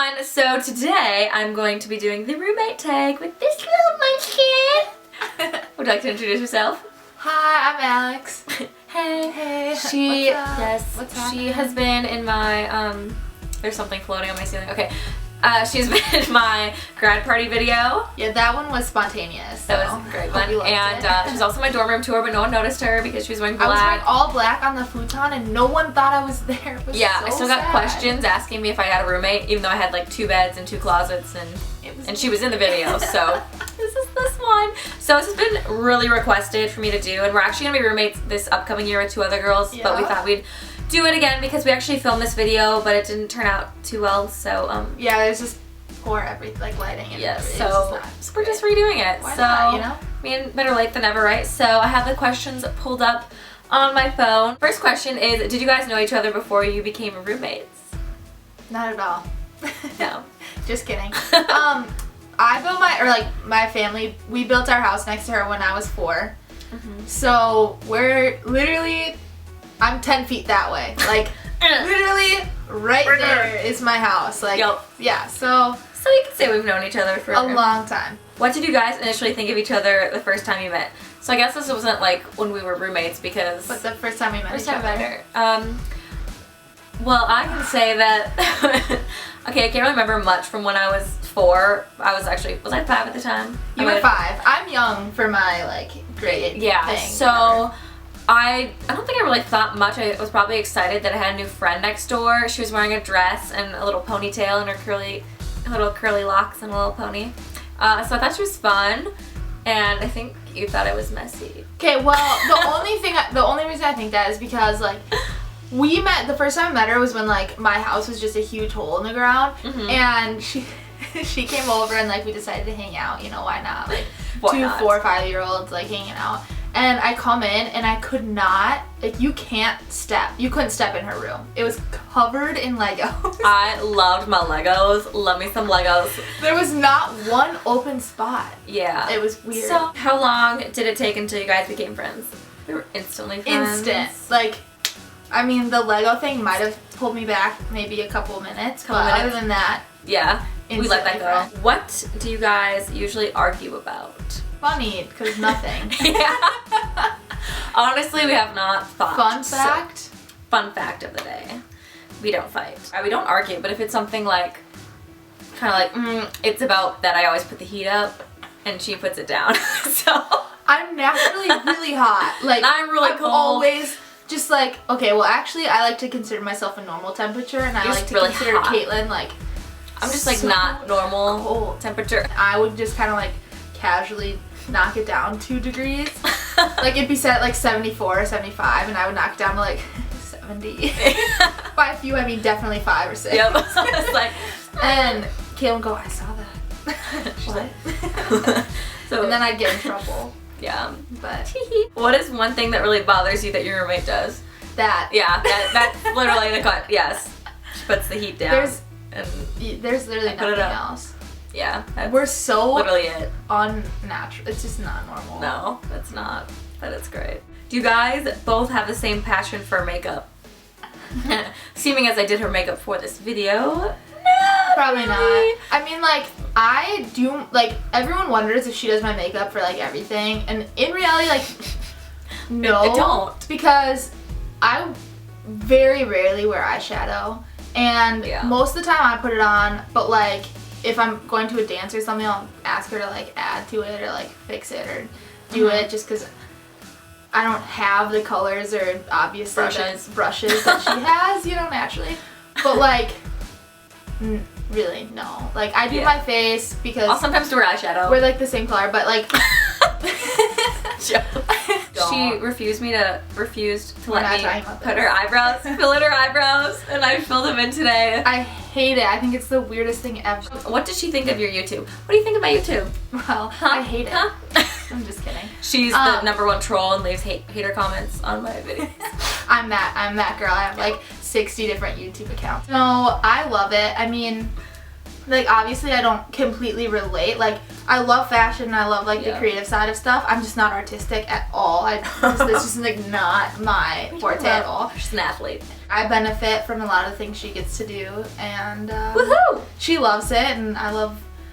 everyone! So today I'm going to be doing the roommate tag with this little munchkin. Would you like to introduce yourself? Hi, I'm Alex. Hey. What's up? She has been in my there's something floating on my ceiling. Okay. She's been in my grad party video. Yeah, that one was spontaneous. So that was a great one. And she's also my dorm room tour, but no one noticed her because she was wearing black. I was wearing all black on the futon and no one thought I was there. It was I still got questions asking me if I had a roommate, even though I had like 2 beds and 2 closets, and she was in the video, so this is this one. So this has been really requested for me to do, and we're actually gonna be roommates this upcoming year with 2 other girls, but we thought we'd do it again because we actually filmed this video, but it didn't turn out too well. So yeah, there's just poor lighting and everything. So we're just redoing it. Why not, you know? I mean, better late than never, right? So I have the questions pulled up on my phone. First question is, did you guys know each other before you became roommates? Not at all. No. Just kidding. I built my family, we built our house next to her when I was 4. Mm-hmm. So we're literally, I'm 10 feet that way. Like, literally right there is my house. Like, yeah, so you can say we've known each other for a long time. What did you guys initially think of each other the first time you met? So I guess this wasn't like when we were roommates because... What's the first time we met each other? Well, I can say that... Okay, I can't remember much from when I was 4. Was I 5 at the time? You were 5. I'm young for my, grade thing. So... I don't think I really thought much. I was probably excited that I had a new friend next door. She was wearing a dress and a little ponytail and her little curly locks and a little pony. So I thought she was fun, and I think you thought I was messy. Okay, well, the only reason I think that is because we met, the first time I met her was when my house was just a huge hole in the ground, and she came over and we decided to hang out. You know, why not? Why 2, not? 4, 5-year-olds hanging out. And I come in and I could not, you couldn't step in her room. It was covered in Legos. I loved my Legos. Love me some Legos. There was not one open spot. Yeah. It was weird. So, how long did it take until you guys became friends? We were instantly friends. Instant. I mean, the Lego thing might have pulled me back maybe a couple minutes, but other than that, yeah, we let that go. Friends. What do you guys usually argue about? Funny, because nothing. Yeah. Honestly, we have not fought. Fun fact? Fun fact of the day. We don't fight. We don't argue, but if it's something it's about that I always put the heat up and she puts it down. So I'm naturally really hot. I'm really cold. Always just okay, well actually I like to consider myself a normal temperature, and I like to really consider hot. Caitlin I'm just not normal cold temperature. I would just kind of casually knock it down 2 degrees. It'd be set at 74 or 75, and I would knock it down to 70. By a few, I mean definitely 5 or 6. Yep. And Caitlin would go, I saw that. She's so, and then I'd get in trouble. Yeah. But what is one thing that really bothers you that your roommate does? That. Yeah, that's literally the cut. Yes. She puts the heat down. There's literally nothing else. Yeah. We're so literally it. Unnatural. It's just not normal. No, it's not. But it's great. Do you guys both have the same passion for makeup? Seeming as I did her makeup for this video. No, probably not. I mean, I do, everyone wonders if she does my makeup for, everything. And in reality, no. I don't. Because I very rarely wear eyeshadow. And most of the time I put it on, but, if I'm going to a dance or something, I'll ask her to, add to it or, fix it or do it just because I don't have the colors or obviously brushes that she has, naturally. But, really, no. I do my face because... I'll sometimes do her eyeshadow. We're, the same color, but, She refused to let me put her eyebrows, fill in her eyebrows, and I filled them in today. I hate it. I think it's the weirdest thing ever. What does she think of your YouTube? What do you think of my YouTube? Well, I hate it. I'm just kidding. She's the #1 troll and leaves hater comments on my videos. I'm that girl. I have 60 different YouTube accounts. No, I love it. I mean, obviously I don't completely relate. I love fashion and I love the creative side of stuff. I'm just not artistic at all. This is just not my forte at all. She's an athlete. I benefit from a lot of things she gets to do, and Woohoo! she loves it, and I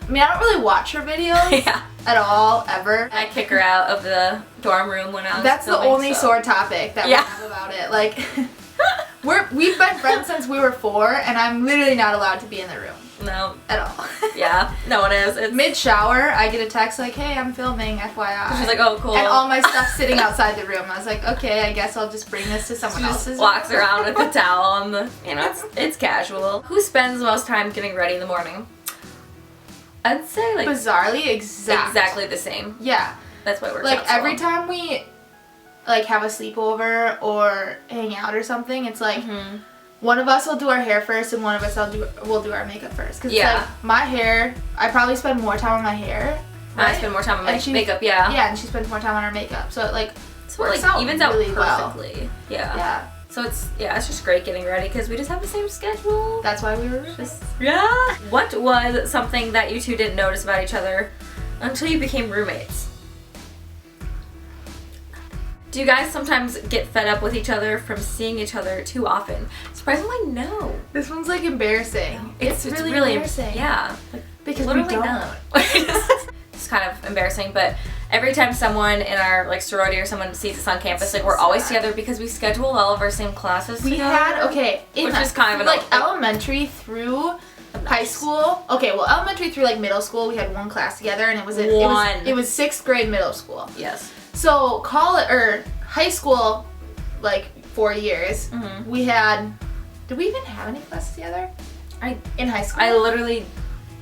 mean, I don't really watch her videos at all, ever. I kick her out of the dorm room when I was That's filming, the only so. sore topic that we have about it. Like, we've been friends since we were 4, and I'm literally not allowed to be in the room. No. At all. Yeah, no one is. It's... Mid-shower, I get a text like, hey, I'm filming, FYI. She's like, oh, cool. And all my stuff's sitting outside the room. I was like, okay, I guess I'll just bring this to someone else's room. Walks around with the towel on the, you know, it's casual. Who spends the most time getting ready in the morning? I'd say like bizarrely exactly the same. Yeah. That's why it works like out so every well. time we like have a sleepover or hang out or something, it's like one of us will do our hair first and one of us will do our makeup first. Cause it's like my hair, I probably spend more time on my hair. Right? I spend more time on my makeup, Yeah, and she spends more time on her makeup. So it like works out evens really out perfectly. Well. Yeah. Yeah. So it's just great getting ready because we just have the same schedule. That's why we were roommates. Yeah. What was something that you two didn't notice about each other until you became roommates? Do you guys sometimes get fed up with each other from seeing each other too often? Surprisingly, no. This one's like embarrassing. It's really embarrassing. Yeah. Like, because we don't. It's kind of embarrassing, but every time someone in our like sorority or someone sees us on campus, like we're always together because we schedule all of our same classes together. We had which is kind of like elementary through high school. Okay, well, elementary through like middle school, we had one class together, and it was 6th grade middle school. Yes. So high school, like 4 years, we had. Did we even have any classes together? In high school.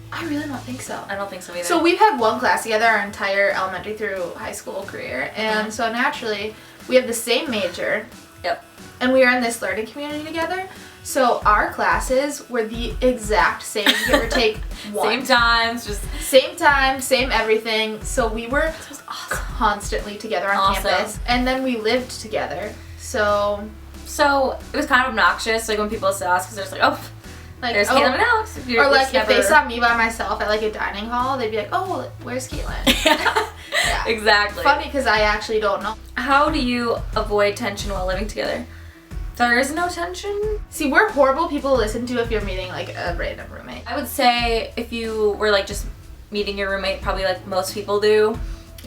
I really don't think so. I don't think so either. So we've had one class together our entire elementary through high school career, and so naturally we have the same major. Yep. And we are in this learning community together. So our classes were the exact same, give or take one. Same times, just same time, same everything. So we were constantly together on campus, and then we lived together. So it was kind of obnoxious, like when people saw us, because they're just like, oh. Like, there's Caitlin and Alex. Or like if they saw me by myself at like a dining hall, they'd be like, oh, where's Caitlin? Yeah, exactly. Funny because I actually don't know. How do you avoid tension while living together? There is no tension. See, we're horrible people to listen to if you're meeting like a random roommate. I would say if you were like just meeting your roommate, probably like most people do,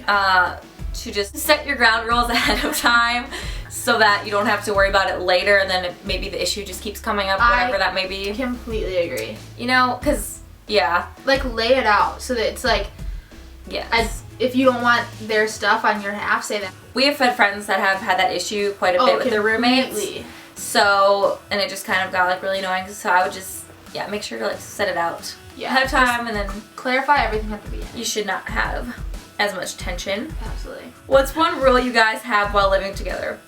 to just set your ground rules ahead of time so that you don't have to worry about it later, and then maybe the issue just keeps coming up, whatever that may be. I completely agree. You know, because, like lay it out so that it's like, if you don't want their stuff on your half, say that. We have had friends that have had that issue quite a bit with their roommates. So, and it just kind of got like really annoying, so I would just, make sure to like set it out ahead of time, and then clarify everything at the beginning. You should not have as much tension. Absolutely. What's one rule you guys have while living together?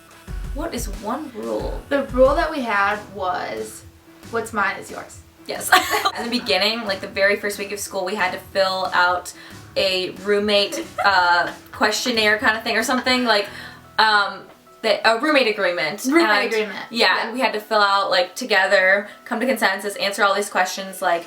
What is one rule? The rule that we had was, what's mine is yours. Yes. In the beginning, like the very first week of school, we had to fill out a roommate questionnaire kind of thing or something, like a roommate agreement. Yeah, and we had to fill out like together, come to consensus, answer all these questions. Like,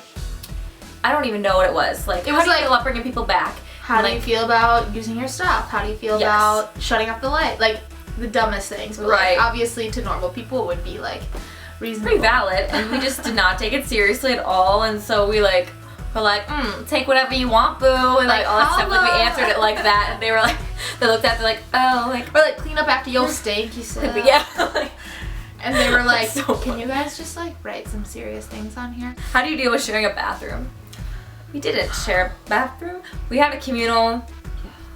I don't even know what it was. Like, how do you feel about bringing people back? How do you feel about using your stuff? How do you feel about shutting off the light? Like, the dumbest things. But like, obviously to normal people it would be like reasonable. Pretty valid, and we just did not take it seriously at all, and so we like were like, take whatever you want, boo, and like all that stuff. Like we answered it like that, and they were like, they looked at it like, oh, like, or like clean up after your stink, you said. And they were like, can you guys just like write some serious things on here? How do you deal with sharing a bathroom? We didn't share a bathroom. We had a communal.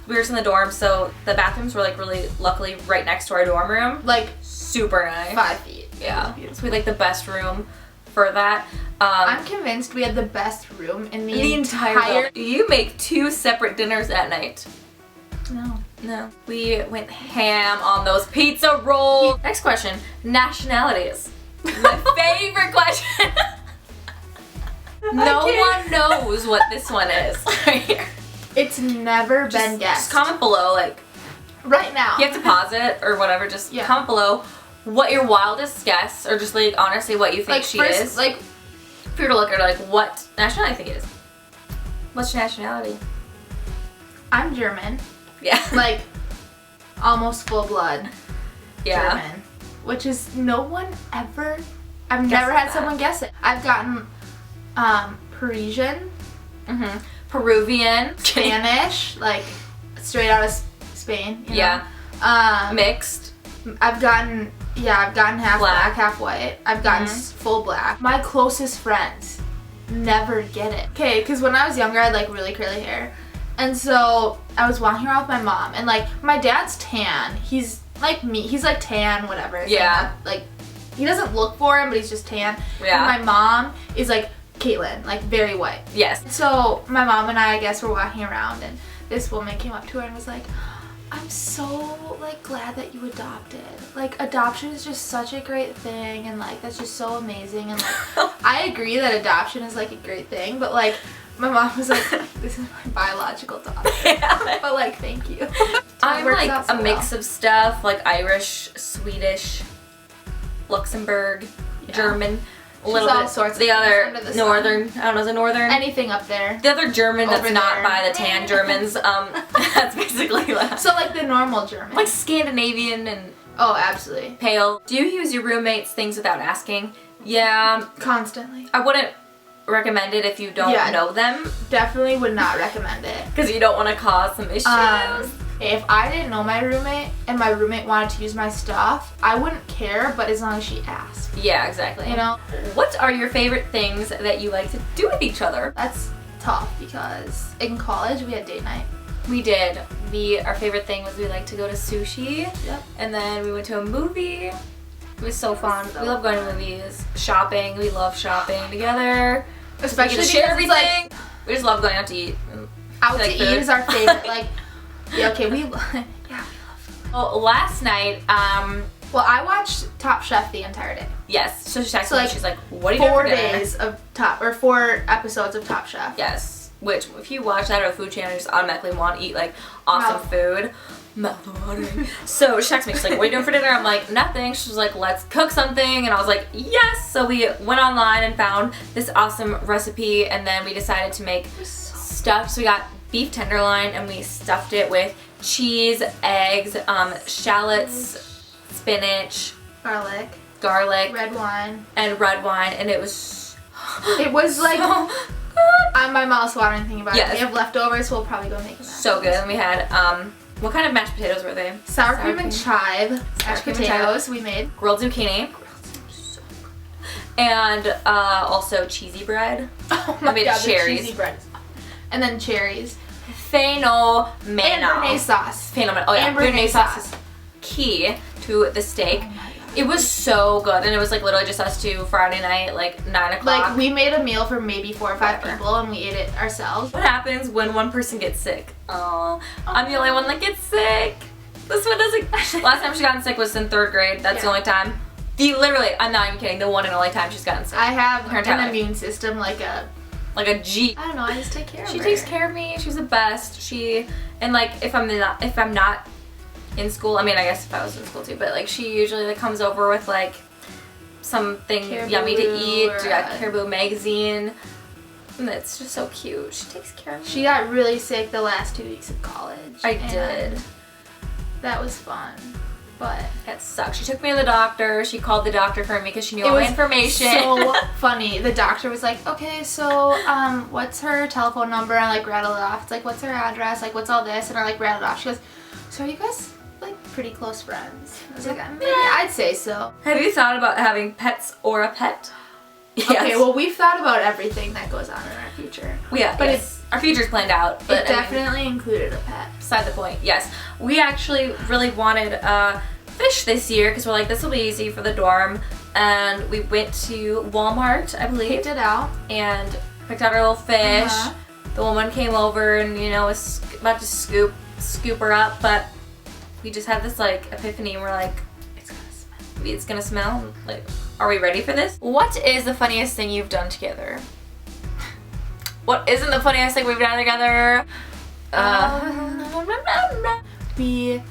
We were just in the dorm, so the bathrooms were like really luckily right next to our dorm room. Like super nice. 5 feet. Yeah. So we had like the best room for that. I'm convinced we had the best room in the entire. Do you make 2 separate dinners at night? No. We went ham on those pizza rolls. Next question. Nationalities. My favorite question. No one knows what this one is right here. It's never been guessed. Just comment below, like, right now. You have to pause it or whatever. Just comment below what your wildest guess, or just like honestly what you think like, she is. Like, if you were to look at her, like, what nationality I think it is. What's your nationality? I'm German. Yeah. Like, almost full blood. Yeah. German. which is no one ever, I've never had someone guess it. I've gotten Parisian, Peruvian, Spanish, like straight out of Spain. You know? Mixed. I've gotten half black, half white. I've gotten full black. My closest friends never get it. Okay, because when I was younger, I had like really curly hair. And so I was walking around with my mom, and like my dad's tan. He's like me. He's like tan, whatever. Yeah. Like he doesn't look for him, but he's just tan. Yeah. And my mom is like Caitlin, like very white. Yes. So my mom and I guess, were walking around, and this woman came up to her and was like, I'm so like glad that you adopted. Like adoption is just such a great thing, and like that's just so amazing, and like I agree that adoption is like a great thing, but like my mom was like, this is my biological daughter. But like, thank you. I'm like a mix of stuff, like Irish, Swedish, Luxembourg, German. A little all bit. sorts the of other the northern. I don't know, is it northern? Anything up there. The other German that's Over not there. by the tan Germans. That's basically that. So like the normal German. Like Scandinavian and oh, absolutely. pale. Do you use your roommates things without asking? Yeah. Constantly. I wouldn't recommend it if you don't know them. Definitely would not recommend it. Because you don't want to cause some issues. If I didn't know my roommate and my roommate wanted to use my stuff, I wouldn't care, but as long as she asked. Yeah, exactly. You know? What are your favorite things that you like to do with each other? That's tough because in college we had date night. We did. Our favorite thing was we like to go to sushi. Yep. And then we went to a movie. It was so fun. We love going to movies. Shopping. We love shopping together. Especially we get to share because everything. It's like, we just love going out to eat. out to like eat food. is our favorite. Like, yeah, okay, we love food. Well, last night, Well, I watched Top Chef the entire day. yes. So she texted So, me. like, She's like, "What are you doing for dinner?" 4 days of 4 episodes of Top Chef. Yes. Which, if you watch that on a food channel, you just automatically want to eat like awesome food. Mouth-watering. So she texted me. She's like, "What are you doing for dinner?" I'm like, "Nothing." She's like, "Let's cook something." And I was like, "Yes." So we went online and found this awesome recipe, and then we decided to make stuff. So we got beef tenderloin, and we stuffed it with cheese, eggs, shallots, spinach, garlic, red wine, and red wine, and it was like so good. my mouth's watering thinking about Yes. it. We have leftovers, so we'll probably go make them. So good. And we had what kind of mashed potatoes were they? Sour cream and chive mashed cream and potatoes we made. Grilled zucchini. And also cheesy bread. Oh I my made god, the cherries. cheesy bread. And then cherries. Phenomenal. And béarnaise sauce. Phenomenal. Oh yeah, And béarnaise béarnaise sauce sauce. is key to the steak. Oh my god. It was so good, and it was like literally just us two Friday night, like 9 o'clock. Like we made a meal for maybe 4 or 5 people, and we ate it ourselves. What happens when one person gets sick? Oh, I'm the only one that gets sick. This one doesn't. Last time she got sick was in 3rd grade. That's the only time. Literally, I'm not even kidding. The one and only time she's gotten sick. I have Her entire an life. immune system like a G. I don't know. I just take care of her. She takes care of me. She's the best. And like if I'm not in school, I mean I guess if I was in school too, but like she usually like comes over with like something yummy to eat. We got Caribou magazine. And it's just so cute. She takes care of me. She got really sick the last 2 weeks of college. I and did. That was fun. But That sucks. She took me to the doctor. She called the doctor for me because she knew all my information. So funny. The doctor was like, okay, so what's her telephone number? And I like rattled it off. It's like, what's her address? Like, what's all this? And I like rattled it off. She goes, so are you guys like pretty close friends? I was like, maybe I'd say so. Have you thought about having pets or a pet? Yes. Okay, well we've thought about everything that goes on in our future. Yeah, but our future's planned out. But it definitely included a pet. Beside the point, yes. We actually really wanted fish this year because we're like, this will be easy for the dorm. And we went to Walmart, I believe. Picked it out. And picked out our little fish. The woman came over and, was about to scoop her up. But we just had this, like, epiphany and we're like, it's gonna smell. Like, are we ready for this? What is the funniest thing you've done together? What isn't the funniest thing we've done together? We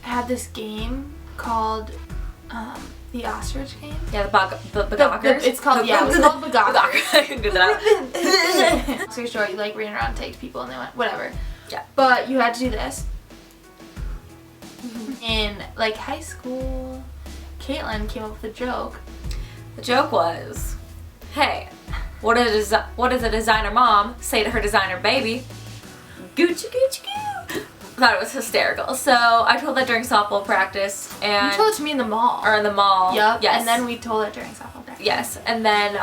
had this game called the ostrich game. Yeah, the Bagackers. It's called Bagackers. I can do that. So short, you like ran around and taked people and they went whatever. Yeah. But you had to do this in like high school, Caitlin came up with a joke. The joke was, hey, what does a designer mom say to her designer baby? Gucci, Gucci, Gucci. I thought it was hysterical. So I told that during softball practice, and You told it to me in the mall. Or in the mall. Yep. Yes. And then we told it during softball practice. Yes. And then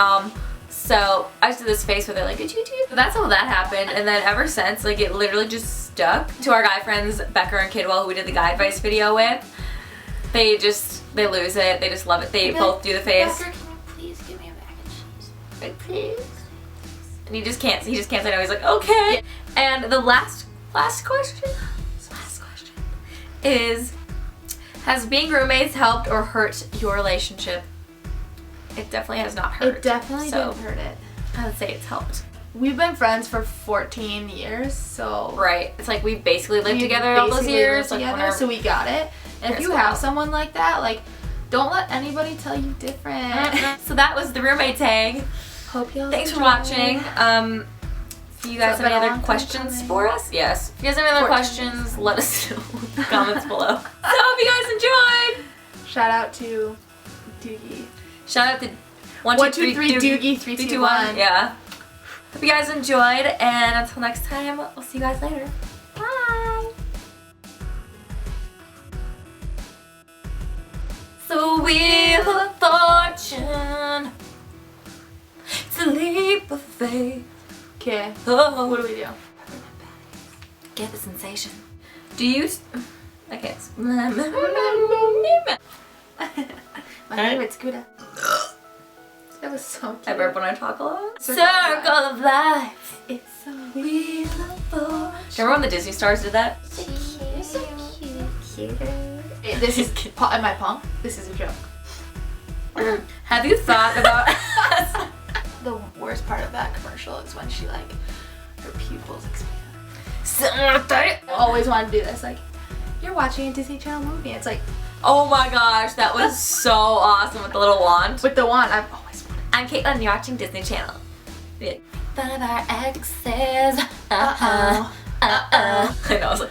so I just did this face where they're like, Gucci, Gucci. So that's how that happened. And then ever since, like, it literally just stuck. To our guy friends, Becker and Kidwell, who we did the guy advice video with, they lose it. They just love it. They both do the face. Becker, can you please give me a mac and cheese? Like, please. And he just can't say no. He's like, okay. And the last question is, has being roommates helped or hurt your relationship? It definitely has not hurt. It definitely didn't hurt it. I would say it's helped. We've been friends for 14 years, so... Right. It's like we basically lived together all those years. Together, so we got it. And if you have someone like that, like, don't let anybody tell you different. So that was the roommate tag. Hope y'all Thanks for watching. If you guys have any other questions for us, yes. If you guys have any other questions, let us know in the comments below. So hope you guys enjoyed. Shout out to Doogie. Shout out to 123 Doogie 321. Yeah. Hope you guys enjoyed, and until next time, we'll see you guys later. Bye. So Wheel of Fortune, it's a leap of faith. Okay. Oh. What do we do? Get the sensation. Do you? I can't. My favorite scooter. That was so cute. I burp when I talk a lot. Circle of life. It's a Wheel of Fortune. Remember when the Disney stars did that? so cute. This is in my palm. This is a joke. Have you thought about? The worst part of that commercial is when she, like, her pupils expand. I I always wanted to do this. Like, you're watching a Disney Channel movie. It's like, oh my gosh, that was so awesome with the little wand. with the wand, I've always wanted. I'm Caitlin, you're watching Disney Channel. Fun of our exes. I know, I was like.